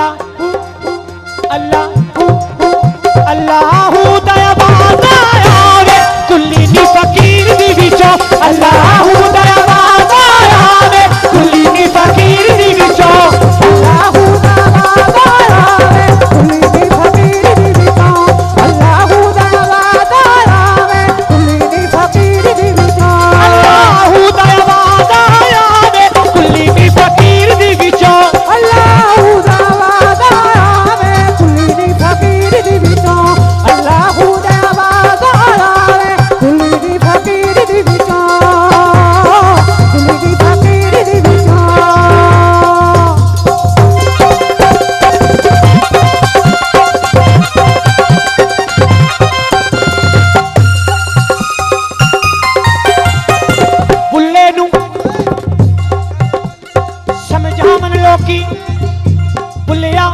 अल्लाह अल्लाह अल्लाहू दयाबाद आवे कुल्ली नी फकीर दी विचों अल्लाहू दयाबाद आवे कुल्ली नी फकीर दी विचों अल्लाहू दयाबाद आवे कुल्ली नी फकीर दी विचों अल्लाहू दयाबाद आवे कुल्ली नी फकीर दी विचों अल्लाहू दयाबाद आवे कुल्ली नी फकीर दी विचों अल्लाहू दयाबाद आवे कुल्ली नी फकीर दी विचों अल्लाहू दयाबाद आवे कुल्ली नी फकीर दी विचों कुल्ली नी फकीर दी विचों बुल्ले नू समझावन लोकी बुलिया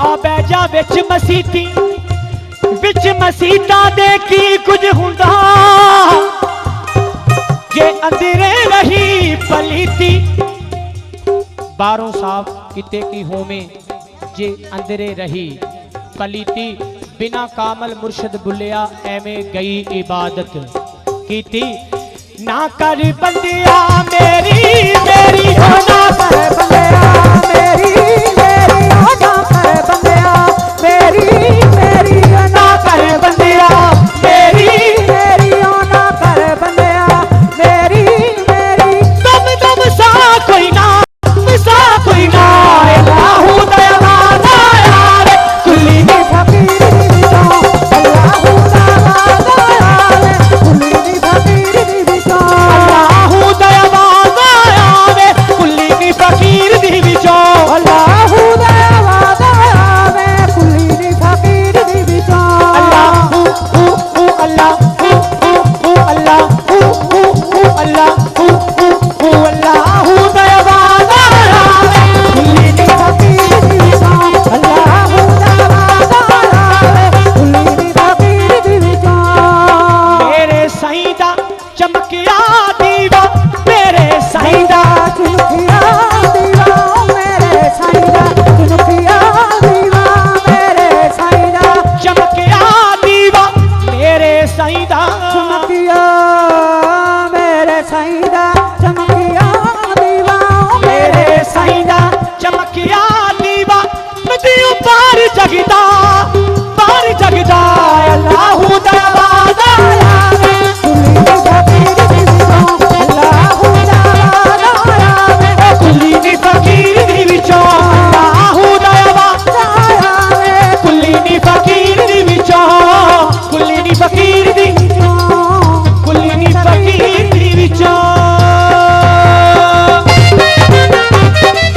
आ बैजा विच मसीती विच मसीता दे की कुछ हुंदा जे अंदरे रही पलीती बारों साफ किते की होवे जे अंदरे रही पलीती बिना कामल मुर्शद बुलिया एवें गई इबादत कीती ना कर बंदिया मेरी मेरी हो ना कर